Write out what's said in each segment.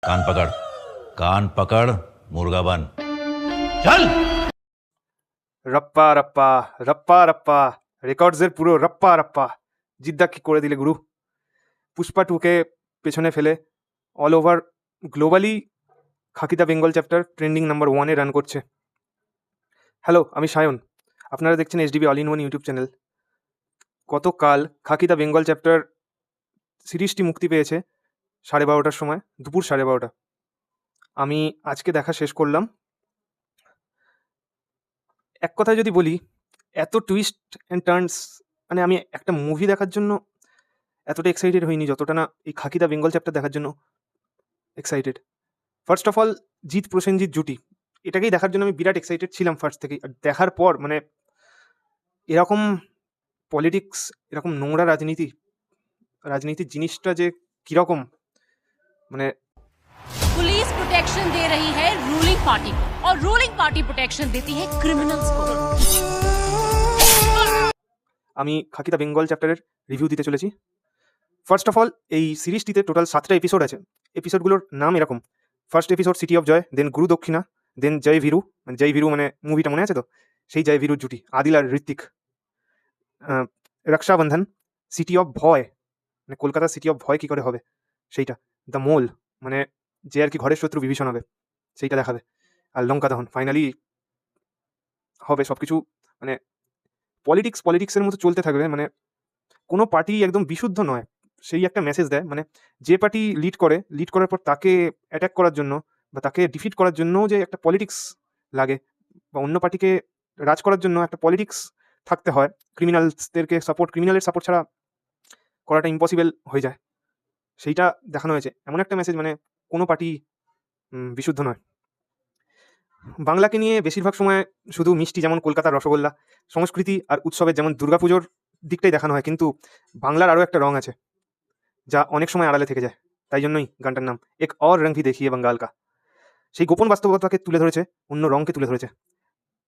कान पकड़, कान पकड़, मुर्गा बन। चल। রপ্পা রপ্পা রপ্পা রপ্পা রেকর্ডসের পুরো রপ্পা রপ্পা জিদ্দা কি করে দিলে গুরু। পুষ্পা টুকে পেছনে ফেলে all over globally Khakee the Bengal chapter trending number 1-এ রান করছে। হ্যালো, আমি সায়ন, আপনারা দেখছেন HDB all in one YouTube channel. গতকাল খাকি দ্য বেঙ্গল চ্যাপ্টার সিরিজটি মুক্তি পেয়েছে 12:30টার সময়, দুপুর 12:30। আমি আজকে দেখা শেষ করলাম। এক কথায় যদি বলি, এত টুইস্ট অ্যান্ড টার্নস, মানে আমি একটা মুভি দেখার জন্য এতটা এক্সাইটেড হইনি যতটা না এই খাকি দ্য বেঙ্গল চ্যাপ্টার দেখার জন্য excited. First of all, Jeet Prosenjit জুটি, এটাকেই দেখার জন্য আমি বিরাট এক্সাইটেড ছিলাম ফার্স্ট থেকেই। আর দেখার পর মানে এরকম পলিটিক্স, এরকম নোংরা রাজনীতির জিনিসটা যে কীরকম, মানে पुलिस प्रोटेक्शन दे रही है रूलिंग पार्टी को और रूलिंग पार्टी प्रोटेक्शन देती है क्रिमिनल्स को। আমি খাকি দ্য বেঙ্গল চ্যাপ্টারের রিভিউ দিতে চলেছি। ফার্স্ট অফ অল, এই সিরিজটিতে টোটাল 7টা এপিসোড আছে। এপিসোডগুলোর নাম এরকম: first episode city of joy, then Guru Dakshina, দেন জয় ভীরু, মানে জয় ভীরু মানে মুভিটা মনে আছে তো, সেই জয় ভীরুর জুটি আদিল আর ঋত্বিক। রক্ষাবন্ধন, সিটি অফ ভয়, মানে কলকাতা সিটি অফ ভয় কী করে হবে সেইটা। দ্য মোল, মানে যে আর কি ঘরের শত্রু বিভীষণ হবে সেইটা দেখাবে। আর লঙ্কা দহন, ফাইনালি হবে সব কিছু, মানে পলিটিক্সের মতো চলতে থাকবে। মানে কোনো পার্টি একদম বিশুদ্ধ নয়, সেই একটা মেসেজ দেয়। মানে যে পার্টি লিড করার পর তাকে অ্যাটাক করার জন্য বা তাকে ডিফিট করার জন্যও যে একটা পলিটিক্স লাগে, বা অন্য পার্টিকে রাজ করার জন্য একটা পলিটিক্স থাকতে হয়। ক্রিমিনালের সাপোর্ট ছাড়া করাটা ইম্পসিবল হয়ে যায়, সেইটা দেখানো হয়েছে। এমন একটা মেসেজ, মানে কোনো পার্টি বিশুদ্ধ নয়। বাংলাকে নিয়ে বেশিরভাগ সময় শুধু মিষ্টি, যেমন কলকাতার রসগোল্লা, সংস্কৃতি আর উৎসবের যেমন দুর্গাপুজোর দিকটাই দেখানো হয়, কিন্তু বাংলার আরও একটা রং আছে যা অনেক সময় আড়ালে থেকে যায়। তাই জন্যই গানটার নাম এক অর রং ভি দেখিয়ে বাঙ্গাল কা। সেই গোপন বাস্তবতাকে তুলে ধরেছে, অন্য রঙকে তুলে ধরেছে।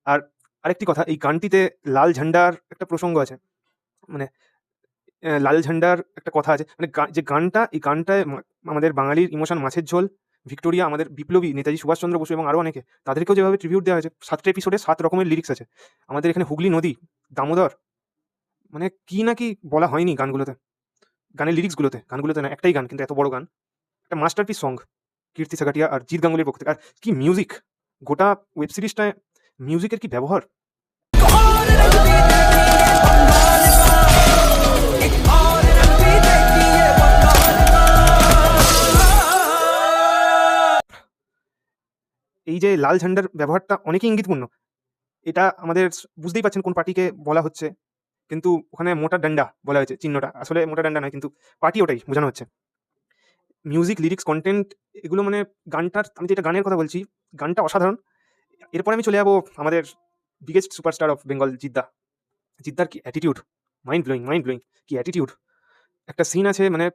আর আরেকটি কথা, এই গানটিতে লাল ঝান্ডার একটা প্রসঙ্গ আছে। মানে লাল ঝান্ডার একটা কথা আছে, মানে যে গানটা, এই গানটায় আমাদের বাঙালির ইমোশন, মাছের ঝোল, ভিক্টোরিয়া, আমাদের বিপ্লবী নেতাজি সুভাষচন্দ্র বসু এবং আরও অনেকে, তাদেরকেও যেভাবে ট্রিবিউট দেওয়া হয়েছে। 7টা এপিসোডে 7 রকমের লিরিক্স আছে। আমাদের এখানে হুগলি নদী, দামোদর, মানে কি না কি বলা হয়নি গানের লিরিক্সগুলোতে, গানগুলোতে না, একটাই গান কিন্তু এত বড় গান, একটা মাস্টারপিস সং, কীর্তি সাগাটিয়া আর জিৎ গাঙ্গুলির পক্ষ থেকে। আর কি মিউজিক, গোটা ওয়েব সিরিজটায় মিউজিকের কি ব্যবহার। এই যে লাল ঝান্ডার ব্যবহারটা অনেকই ইঙ্গিতপূর্ণ। এটা আমাদের বুঝতেই পারছেন কোন পার্টিকে বলা হচ্ছে, কিন্তু ওখানে মোটা ডান্ডা বলা হয়েছে, চিহ্নটা আসলে মোটা ডান্ডা নয়, কিন্তু পার্টি ওটাই বোঝানো হচ্ছে। মিউজিক, লিরিক্স, কন্টেন্ট, এগুলো মানে গানটার, আমি যেটা গানের কথা বলছি, গানটা অসাধারণ। এরপরে আমি চলে যাবো আমাদের বিগেস্ট সুপারস্টার অফ বেঙ্গল, জিদ্দার কি অ্যাটিটিউড, মাইন্ড ব্লোয়িং, কি অ্যাটিটিউড। একটা সিন আছে, মানে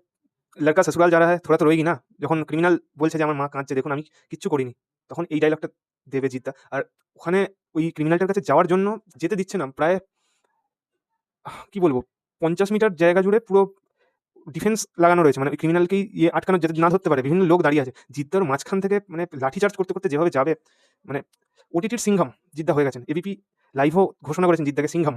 লড়কা সসুরাল যা রা হ্যায় থোড়া তো রোয়েগি না, যখন ক্রিমিনাল বলছে যে আমার মা কাঁদছে, দেখুন আমি কিচ্ছু করিনি, তখন এই ডায়লগটা দেবে জিদ্দা। আর ওখানে ওই ক্রিমিনালটার কাছে যাওয়ার জন্য যেতে দিচ্ছে না, প্রায় কি বলবো 50 মিটার জায়গা জুড়ে পুরো ডিফেন্স লাগানো রয়েছে, মানে ওই ক্রিমিনালকেই আটকানো, যাতে না ধরতে পারে। বিভিন্ন লোক দাঁড়িয়ে আছে, জিদ্দার মাঝখান থেকে মানে লাঠিচার্জ করতে করতে যেভাবে যাবে, মানে ওটিটির সিংহাম জিদ্দা হয়ে গেছেন। এবিপি লাইভও ঘোষণা করেছেন জিদ্দাকে সিংহাম।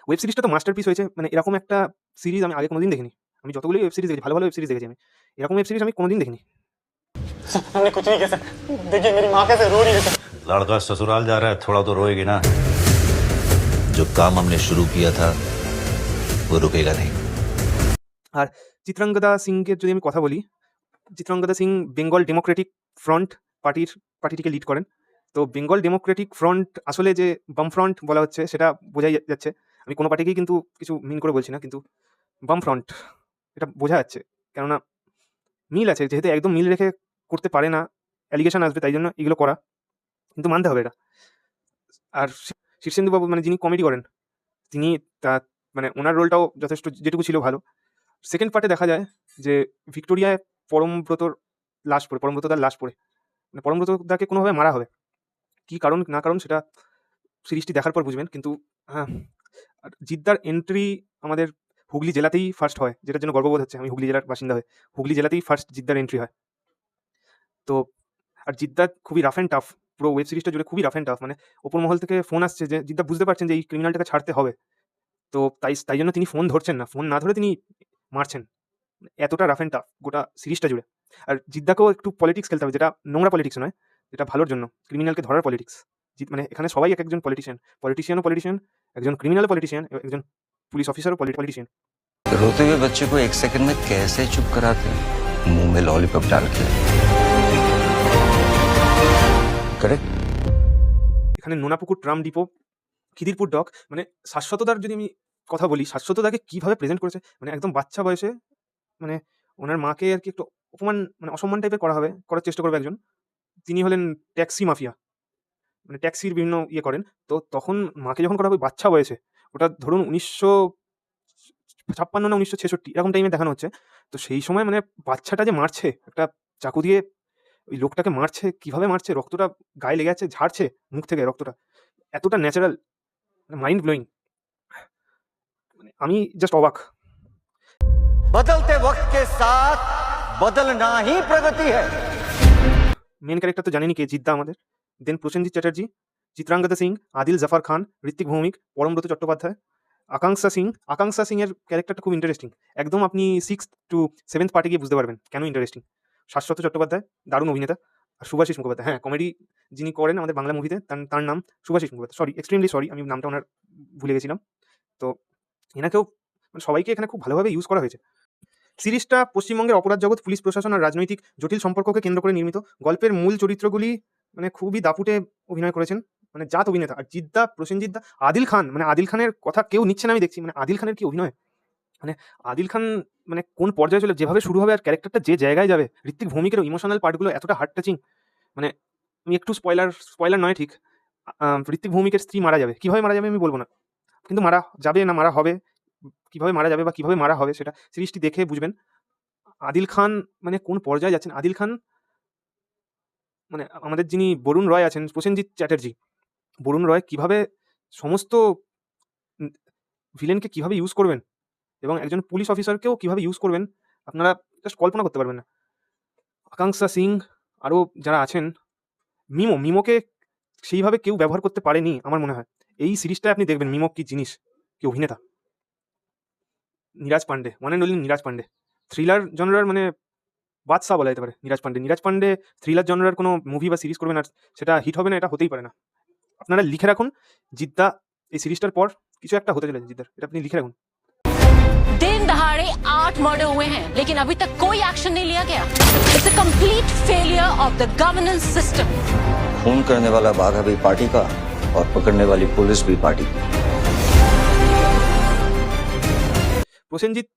ওয়েব সিরিজটা তো মাস্টারপিস হয়েছে, মানে এরকম একটা সিরিজ আমি আগে কোনোদিন দেখিনি। আমি যতগুলোই ওয়েব সিরিজ দেখেছি, ভালো ওয়েব সিরিজ দেখেছি, আমি এরকম ওয়েব সিরিজ আমি কোনোদিন দেখিনি। हमने कुछ नहीं किया सर। देखिए मेरी माँ कैसे रो रही है सर। लड़का ससुराल जा रहा है, थोड़ा तो रोएगी ना। जो काम हमने शुरू किया था वो रुकेगा नहीं। আর চিত্রাঙ্গদা সিংকে যদি আমি কথা বলি, Chitrangada Singh Bengal democratic front পার্টিটিকে লিড করেন। তো বেঙ্গল ডেমোক্রেটিক ফ্রন্ট আসলে যে বাম ফ্রন্ট বলা হচ্ছে সেটা বোঝাই যাচ্ছে। আমি কোনো পার্টিকেই কিন্তু কিছু মিন করে বলছি না, কিন্তু বাম ফ্রন্ট এটা বোঝা যাচ্ছে, কেননা মিল আছে, যেহেতু একদম মিল রেখে করতে পারে না, অ্যালিগেশন আসবে, তাই জন্য এগুলো করা, কিন্তু মানতে হবে এটা। আর শীর্ষেন্দুবাবু, মানে যিনি কমেডি করেন, তিনি মানে ওনার রোলটাও যথেষ্ট, যেটুকু ছিল ভালো। সেকেন্ড পার্টে দেখা যায় যে ভিক্টোরিয়ায় পরমব্রতদার লাশ পড়ে, মানে পরমব্রতদাকে কোনোভাবে মারা হবে। কি কারণ না কারণ সেটা সিরিজটি দেখার পর বুঝবেন। কিন্তু হ্যাঁ, আর জিদ্দার এন্ট্রি আমাদের হুগলি জেলাতেই ফার্স্ট হয়, যেটার জন্য গর্ববোধ হচ্ছে। আমি হুগলি জেলার বাসিন্দা হয়ে হুগলি জেলাতেই ফার্স্ট জিদ্দার এন্ট্রি হয়। তো আর জিদ্দা খুবই রাফ অ্যান্ড টাফ, পুরো ওয়েব সিরিজটা জুড়ে খুবই রাফ অ্যান্ড টাফ, মানে ওপর মহল থেকে ফোন আসছে যে জিদ্দা বুঝতে পারছেন যে এই ক্রিমিনালটাকে ছাড়তে হবে, তো তাই জন্য তিনি ফোন ধরছেন না, ফোন না ধরে তিনি মারছেন। এতটা রাফ অ্যান্ড টাফ গোটা সিরিজটা জুড়ে। আর জিদ্দাকেও একটু পলিটিক্স খেলতে হবে, যেটা নোংরা পলিটিক্স নয়, যেটা ভালোর জন্য, ক্রিমিনালকে ধরার পলিটিক্স। মানে এখানে সবাই এক একজন পলিটিশিয়ান, একজন ক্রিমিনালও পলিটিশিয়ান, একজন পুলিশ অফিসারও পলিটিশিয়ান। रोते हुए बच्चे को एक सेकंड में कैसे चुप कराते हैं? मुंह में लॉलीपॉप डाल के। करेक्ट। এখানে Nonapukur tram depot, Khidirpur doc, মানে শাশ্বতদার যদি আমি কথা বলি, শাশ্বতদাকে কীভাবে প্রেজেন্ট করেছে, মানে একদম বাচ্চা বয়সে, মানে ওনার মাকে আর কি একটু অপমান, মানে অসম্মান টাইপের করার চেষ্টা করবে একজন, তিনি হলেন ট্যাক্সি মাফিয়া, মানে ট্যাক্সির বিভিন্ন ইয়ে করেন, তো তখন মাকে যখন করা হবে বাচ্চা বয়সে, ওটা ধরুন 1956 না 1966 এরকম টাইমে দেখানো হচ্ছে, তো সেই সময় মানে বাচ্চাটা যে মারছে, একটা চাকু দিয়ে ওই লোকটাকে মারছে, কীভাবে মারছে, রক্তটা গায়ে লেগে যাচ্ছে, ঝাড়ছে মুখ থেকে রক্তটা, এতটা ন্যাচারাল, মাইন্ড ব্লোয়িং, মানে আমি জাস্ট অবাক। बदलते वक्त के साथ बदलना ही प्रगति है। মেন ক্যারেক্টার তো জানেনই কে, জিদ্দা আমাদের, দেন প্রসেনজিৎ চ্যাটার্জি, চিত্রাঙ্গদা সিং, আদিল জাফর খান, ঋত্বিক ভৌমিক, পরমব্রত চট্টোপাধ্যায়, আকাঙ্ক্ষা সিং এর ক্যারেক্টারটা খুব ইন্টারেস্টিং, একদম আপনি 6th to 7th পার্টে গিয়ে বুঝতে পারবেন কেন ইন্টারেস্টিং। শাশ্বত চট্টোপাধ্যায় দারুণ অভিনেতা, আর শুভাশিস মুখোপাধ্যায়, হ্যাঁ কমেডি যিনি করেন আমাদের বাংলা মুভিতে, তার নাম শুভাশিস মুখোপাধ্যায়, এক্সট্রিমলি সরি আমি নামটা ওনার ভুলে গেছিলাম। তো এনাকেও মানে সবাইকে এখানে খুব ভালোভাবে ইউজ করা হয়েছে। সিরিজটা পশ্চিমবঙ্গের অপরাধ জগৎ, পুলিশ প্রশাসন আর রাজনৈতিক জটিল সম্পর্ককে কেন্দ্র করে নির্মিত। গল্পের মূল চরিত্রগুলি মানে খুবই দাপুটে অভিনয় করেছেন, মানে জাত অভিনেতা। আর জিদ্দা, প্রসেনজিৎ দা, আদিল খান, মানে আদিল খানের কথা কেউ নিচ্ছে না আমি দেখছি, মানে আদিল খানের কি অভিনয়, মানে আদিল খান মানে কোন পর্যায়ে চলে, যেভাবে শুরু হবে আর ক্যারেক্টারটা যে জায়গায় যাবে, ঋত্বিক ভৌমিকের ইমোশনাল পার্টগুলো এতটা হার্ট টাচিং, মানে আমি একটু স্পয়লার নয় ঠিক, ঋত্বিক ভৌমিকের স্ত্রী মারা যাবে, কীভাবে মারা যাবে আমি বলবো না, কিন্তু মারা যাবে না মারা হবে, কীভাবে মারা যাবে বা কীভাবে মারা হবে সেটা সিরিজটি দেখে বুঝবেন। আদিল খান মানে কোন পর্যায়ে যাচ্ছেন, আদিল খান মানে আমাদের যিনি বরুণ রয় আছেন, প্রসেনজিৎ চ্যাটার্জি, বরুণ রয় কীভাবে সমস্ত ভিলেনকে কীভাবে ইউজ করবেন এবং একজন পুলিশ অফিসারকেও কীভাবে ইউজ করবেন, আপনারা জাস্ট কল্পনা করতে পারবেন না। আকাঙ্ক্ষা সিং, আরও যারা আছেন, মিমোকে সেইভাবে কেউ ব্যবহার করতে পারেনি আমার মনে হয়। এই সিরিজটায় আপনি দেখবেন মিমো কি জিনিস, কি অভিনেতা। Neeraj Pandey, one and only Neeraj Pandey, thriller জনরার মানে বাদশা বলা যেতে পারে নীরাজ পান্ডে থ্রিলার জনরার কোনো মুভি বা সিরিজ করবেন আর সেটা হিট হবে না, এটা হতেই পারে না। আপনারা লিখে রাখুন, জিদ্দা এই সিরিজটার পর কিছু একটা হতে চলেছে জিদ্দার, এটা আপনি লিখে রাখুন। दिन दहाड़े 8 मर्डर हुए हैं, लेकिन अभी तक कोई एक्शन नहीं लिया गया। It's a complete failure of the governance system. खून करने वाला बाघा भी पार्टी का और पकड़ने वाली पुलिस भी पार्टी की। প্রসেনজিৎ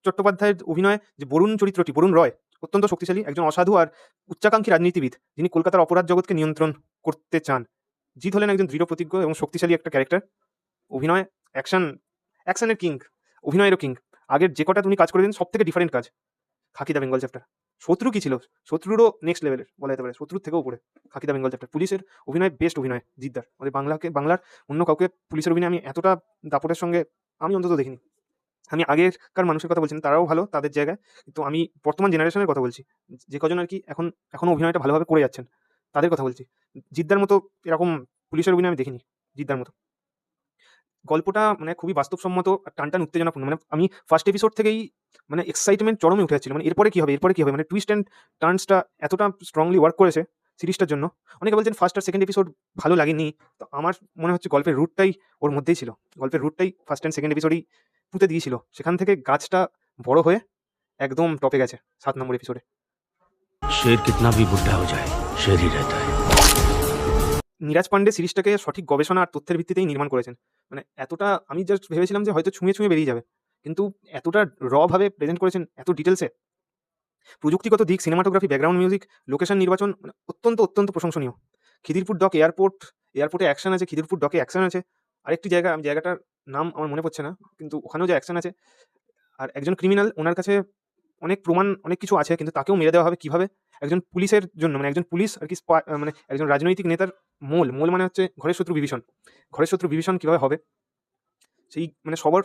চট্টোপাধ্যায়ের অভিনয়ে যে চরিত্রটি, বরুণ রয় অত্যন্ত শক্তিশালী, একজন অসাধু আর উচ্চাকাঙ্ক্ষী রাজনীতিবিদ, যিনি কলকাতার অপরাধ জগৎকে নিয়ন্ত্রণ করতে চান। জিৎ হলেন একজন দৃঢ় প্রতিজ্ঞ এবং শক্তিশালী একটা ক্যারেক্টার। অভিনয়, অ্যাকশনের কিং, অভিনয়েরও কিং। আগের যে কটা তুমি কাজ করে দিন সব থেকে ডিফারেন্ট কাজ। খাকি দা বেঙ্গল চ্যাপ্টার, শত্রু কি ছিল, শত্রুরও নেক্সট লেভেলের বলা যেতে পারে, শত্রুর থেকেও উপরে খাকি দা বেঙ্গল চ্যাপ্টার। পুলিশের অভিনয় বেস্ট অভিনয় জিদ্দার, আমাদের বাংলার অন্য কাউকে পুলিশের অভিনয় আমি এতটা দাপটের সঙ্গে আমি অন্তত দেখিনি। আমি আগেরকার মানুষের কথা বলছি না, তারাও ভালো তাদের জায়গায়, কিন্তু আমি বর্তমান জেনারেশনের কথা বলছি, যে কজন আর কি এখনও অভিনয়টা ভালোভাবে করে যাচ্ছেন তাদের কথা বলছি। জিদ্দার মতো এরকম পুলিশের অভিনয় আমি দেখিনি জিদ্দার মতো। গল্পটা মানে খুবই বাস্তবসম্মত আর টানটান উত্তেজনাপূর্ণ, মানে আমি ফার্স্ট এপিসোড থেকেই মানে এক্সাইটমেন্ট চরমে উঠে যাচ্ছিল, মানে এরপরে কী হবে, মানে টুইস্ট অ্যান্ড টার্নসটা এতটা স্ট্রংলি ওয়ার্ক করেছে সিরিজটার জন্য। অনেকে বলছেন ফার্স্ট আর সেকেন্ড এপিসোড ভালো লাগেনি, তো আমার মনে হচ্ছে গল্পের রুটটাই ওর মধ্যেই ছিল, গল্পের রুটটাই ফার্স্ট অ্যান্ড সেকেন্ড এপিসোডেই পুঁতে দিয়েছিল, সেখান থেকে গাছটা বড় হয়ে একদম টপে গেছে 7 নম্বর এপিসোডে। शेर कितना भी बुढ़ा हो जाए शेर ही रहता है। নীরাজ পান্ডে সিরিজটাকে সঠিক গবেষণা আর তথ্যের ভিত্তিতেই নির্মাণ করেছেন, মানে এতটা আমি জাস্ট ভেবেছিলাম যে হয়তো ছুঁয়ে বেরিয়ে যাবে, কিন্তু এতটা র ভাবে প্রেজেন্ট করেছেন, এত ডিটেলসে। প্রযুক্তিগত দিক, সিনেমাটোগ্রাফি, ব্যাকগ্রাউন্ড মিউজিক, লোকেশন নির্বাচন মানে অত্যন্ত প্রশংসনীয়। খিদিরপুর ডক এয়ারপোর্টে অ্যাকশন আছে, খিদিরপুর ডকে অ্যাকশন আছে। আরেকটি জায়গা, আমি জায়গাটার নাম আমার মনে পড়ছে না, কিন্তু ওখানেও যে অ্যাকশন আছে। আর একজন ক্রিমিনাল, ওনার কাছে অনেক প্রমাণ অনেক কিছু আছে, কিন্তু তাকেও মেরে দেওয়া হবে কীভাবে, একজন পুলিশের জন্য, মানে একজন পুলিশ আর কি মানে একজন রাজনৈতিক নেতার মোল মানে হচ্ছে ঘরের শত্রু বিভীষণ কীভাবে হবে, সেই মানে সবার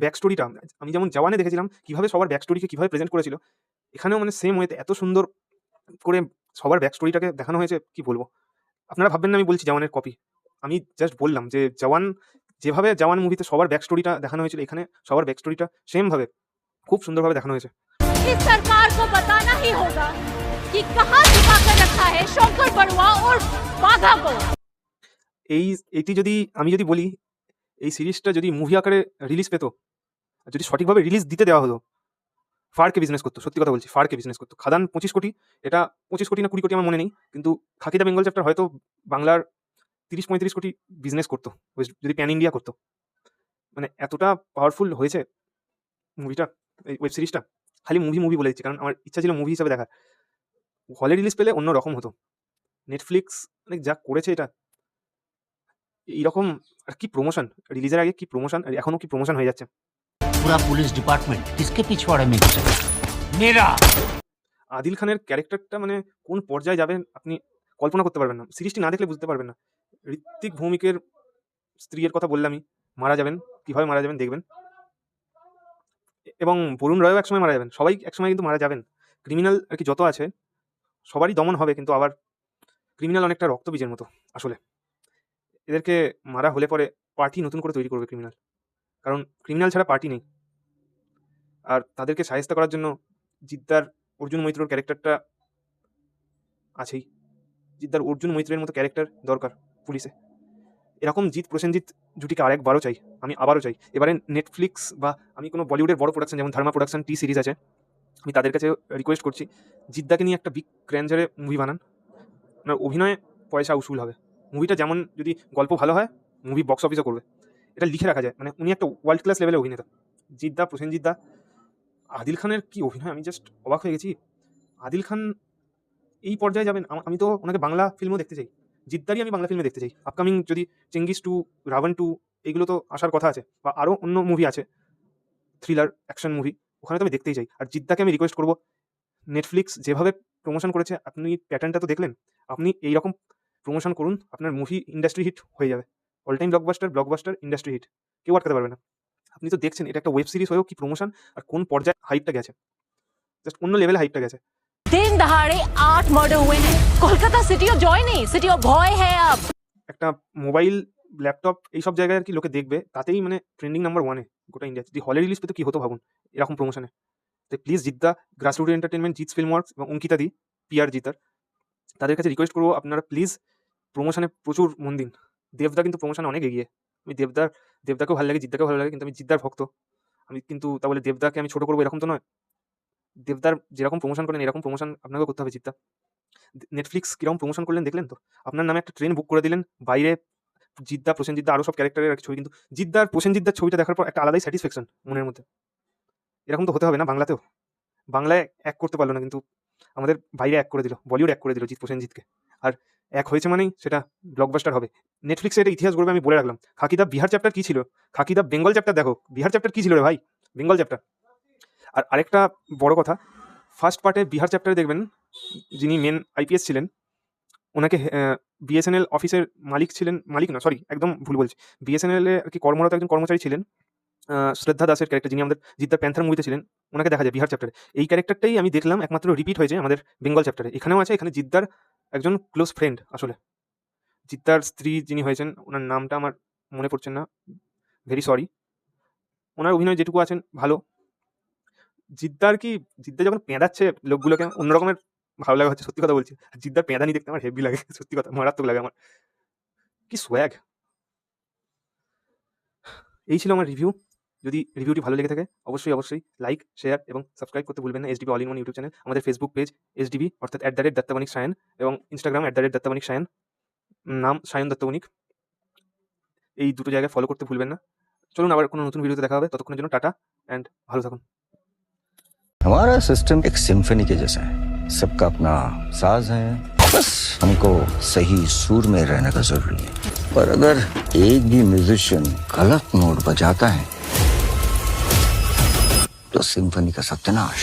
ব্যাক স্টোরিটা আমি যেমন জওয়ানে দেখেছিলাম কীভাবে সবার ব্যাক স্টোরিকে কীভাবে প্রেজেন্ট করেছিল, এখানেও মানে সেম ওয়েতে এত সুন্দর করে সবার ব্যাক স্টোরিটাকে দেখানো হয়েছে, কি বলবো। আপনারা ভাববেন না আমি বলছি জওয়ানের কপি, আমি জাস্ট বললাম যে জওয়ান, যেভাবে জওয়ান মুভিতে সবার ব্যাক স্টোরিটা দেখানো হয়েছিল, এখানে সবার ব্যাক স্টোরিটা সেমভাবে খুব সুন্দরভাবে দেখানো হয়েছে। इस सरकार को बताना ही होगा कि कहां छुपा कर रखा है शंकर बरुआ और बाघा को। এইটি যদি আমি যদি বলি, এই সিরিজটা যদি মুভি আকারে রিলিজ পেতো, যদি সঠিকভাবে রিলিজ দিতে দেওয়া হতো, ফাড়কে বিজনেস করতো, সত্যি কথা বলছি, ফাড়কে বিজনেস করতো। খাদান 25 কোটি, এটা 25 কোটি না 20 কোটি আমার মনে নেই, কিন্তু খাকি দ্য বেঙ্গল চ্যাপ্টার হয়তো বাংলার 30-35 কোটি বিজনেস করতো যদি প্যান ইন্ডিয়া করতো। মানে এতটা পাওয়ারফুল হয়েছে মুভিটা, এই ওয়েব সিরিজটা। খালি মুভি বলে দিচ্ছি কারণ আমার ইচ্ছা ছিল মুভি হিসাবে দেখার। হলে রিলিজ পেলে অন্য রকম হতো। নেটফ্লিক্স মানে যা করেছে এটা, এইরকম আর কি প্রমোশন, রিলিজের আগে কি প্রমোশন, এখনো কি প্রমোশন হয়ে যাচ্ছে। पूरा पुलिस डिपार्टमेंट किसके पिछवाड़े में घुसा? मेरा। আদিল খানের ক্যারেক্টারটা মানে কোন পর্যায়ে যাবেন আপনি কল্পনা করতে পারবেন না, সিরিজটি না দেখলে বুঝতে পারবেন না। ঋত্বিক ভৌমিকের স্ত্রীর কথা বললামই, মারা যাবেন, কিভাবে মারা যাবেন দেখবেন। এবং বরুণ রয়ও একসময় মারা যাবেন, সবাই একসময় কিন্তু মারা যাবেন। ক্রিমিনাল আর কি যত আছে সবারই দমন হবে, কিন্তু আবার ক্রিমিনাল অনেকটা রক্তবীজের মতো আসলে। এদেরকে মারা হলে পরে পার্টি নতুন করে তৈরি করবে ক্রিমিনাল, কারণ ক্রিমিনাল ছাড়া পার্টি নেই। আর তাদেরকে সাহায্য করার জন্য জিদ্দার অর্জুন মৈত্রর ক্যারেক্টারটা আছেই। জিদ্দার অর্জুন মৈত্রের মতো ক্যারেক্টার দরকার পুলিশে। এরকম জিৎ প্রসেনজিৎ জুটিকে আরেকবারও চাই, আমি আবারও চাই। এবারে নেটফ্লিক্স বা আমি কোনো বলিউডের বড় প্রোডাকশন যেমন ধর্মা প্রোডাকশন টি সিরিজ আছে, আমি তাদের কাছে রিকোয়েস্ট করছি জিদ্দাকে নিয়ে একটা বিগ গ্র্যান্ডারে মুভি বানান। আপনার অভিনয়ে পয়সা উসুল হবে। মুভিটা যেমন যদি গল্প ভালো হয়, মুভি বক্স অফিসও করবে, এটা লিখে রাখা যায়। মানে উনি একটা ওয়ার্ল্ড ক্লাস লেভেলের অভিনেতা জিদ্দা, প্রসেনজিৎদা। আদিল খানের কি অভিনয়, আমি জাস্ট অবাক হয়ে গেছি। আদিল খান এই পর্যায়ে যাবেন, আমি তো ওনাকে বাংলা ফিল্মও দেখতে চাই। জিদ্দারই আমি বাংলা ফিল্মে দেখতে চাই। আপকামিং যদি চেঙ্গিস 2, রাবণ 2 এগুলো তো আসার কথা আছে, বা আরও অন্য মুভি আছে, থ্রিলার অ্যাকশন মুভি, ওখানে তো আমি দেখতেই চাই। আর জিদ্দাকে আমি রিকোয়েস্ট করবো, নেটফ্লিক্স যেভাবে প্রমোশন করেছে, আপনি প্যাটার্নটা তো দেখলেন, আপনি এইরকম প্রমোশন করুন, আপনার মুভি ইন্ডাস্ট্রি হিট হয়ে যাবে। All time blockbuster industry hit, কেউ আটকাতে পারবে না। আপনি তো দেখছেন এটা একটা ওয়েব সিরিজ হয়েও কি প্রমোশন, আর কোন পর্যায়ে হাইপটা গেছে, জাস্ট অন্য লেভেলে হাইপটা গেছে। दिन दहाड़े 8 मर्डर हुए हैं। कोलकाता सिटी ऑफ जॉय नहीं, सिटी ऑफ भय है अब। একটা মোবাইল, ল্যাপটপ এইসব জায়গায় আর কি লোকে দেখবে, তাতেই মানে ট্রেন্ডিং নাম্বার 1-এ গোটা ইন্ডিয়া। যদি হলে রিলিজ পেতো কি হতো ভাবুন এরকম প্রমোশনে। তো প্লিজ জিদ্দা, grassroot entertainment, Jeetz film works এবং অঙ্কিতা দি, পিআর জিতার, তাদের কাছে রিকোয়েস্ট করবো আপনারা প্লিজ প্রমোশনে প্রচুর মন দিন। দেবদা কিন্তু প্রমোশনে অনেক এগিয়ে। আমি দেবদাকেও ভালো লাগে, জিদ্দাকেও ভালো লাগে, কিন্তু আমি জিদ্দার ভক্ত। আমি কিন্তু তা বলে দেবদাকে আমি ছোট করবো এরকম তো নয়। দেবদার যেরকম প্রমোশন করেন এরকম প্রমোশন আপনাকেও করতে হবে। জিদ্দা, নেটফ্লিক্স কিরকম প্রমোশন করলেন দেখলেন তো, আপনার নামে একটা ট্রেন বুক করে দিলেন, বাইরে জিদ্দা, প্রসেনজিদ্দা, আরও সব ক্যারেক্টারের ছবি, কিন্তু জিদ্দার প্রসেনজিদ্দার ছবিটা দেখার পর একটা আলাদাই স্যাটিসফ্যাকশন মনের মধ্যে। এরকম তো হতে হবে না বাংলাতেও। বাংলায় এক করতে পারলো না, কিন্তু আমাদের বাইরে এক করে দিল, বলিউড এক করে দিল জিৎ প্রসেনজিৎকে। আর এক হয়েছে মানেই সেটা ব্লকবাস্টার হবে। নেটফ্লিক্সে এটা ইতিহাস গড়বে, আমি বলে রাখলাম। খাকিদা বিহার চ্যাপ্টার কি ছিল, খাকিদা বেঙ্গল চ্যাপ্টার দেখো, বিহার চ্যাপ্টার কি ছিল রে ভাই, বেঙ্গল চ্যাপ্টার। আর আরেকটা বড় কথা, ফার্স্ট পার্টে বিহার চ্যাপ্টারে দেখবেন যিনি মেন আইপিএস ছিলেন, ওনাকে বিএসএনএল অফিসের মালিক ছিলেন, মালিক না সরি একদম ভুল বলছি, বিএসএনএল এ আর কি কর্মরত একজন কর্মচারী ছিলেন শ্রদ্ধা দাসের ক্যারেক্টার, যিনি আমাদের জিদ্দার প্যান্থার মুভিতে ছিলেন, ওনাকে দেখা যায় বিহার চ্যাপ্টারে। এই ক্যারেক্টারটাই আমি দেখলাম একমাত্র রিপিট হয়েছে আমাদের বেঙ্গল চ্যাপ্টারে, এখানেও আছে। এখানে জিদ্দার একজন ক্লোজ ফ্রেন্ড, আসলে জিদ্দার স্ত্রী যিনি হয়েছেন, ওনার নামটা আমার মনে পড়ছেন না, ভেরি সরি। ওনার অভিনয় যেটুকু আছেন ভালো। জিদ্দার কি, জিদ্দা যখন পেঁদাচ্ছে লোকগুলোকে অন্যরকমের ভালো লাগা হচ্ছে, সত্যি কথা বলছি। জিদ্দার পেঁদানি দেখতে আমার হেভি লাগে, সত্যি কথা, মারাত্মক লাগে আমার, কি সোয়াগ। এই ছিল আমার রিভিউ। যদি রিভিউটি ভালো লেগে থাকে অবশ্যই লাইক, শেয়ার এবং সাবস্ক্রাইব করতে ভুলবেন না। SDB all in one YouTube channel, আমাদের ফেসবুক পেজ এসডিবি অর্থাৎ @দত্তবণিক সায়ন, এবং ইনস্টাগ্রাম @দত্তবণিক সায়ন, নাম সায়ন দত্তবণিক। এই দুটো জায়গায় ফলো করতে ভুলবেন না। চলুন আবার কোনো নতুন ভিডিওতে দেখা হবে, ততক্ষণের জন্য টাটা অ্যান্ড ভালো থাকুন। हमारा सिस्टम एक सिम्फनी के जैसा है, सबका अपना साज है, बस हमको सही सुर में रहने का जरूरी है। पर अगर एक भी म्यूजिशियन गलत नोट बजाता है तो सिम्फनी का सत्यानाश।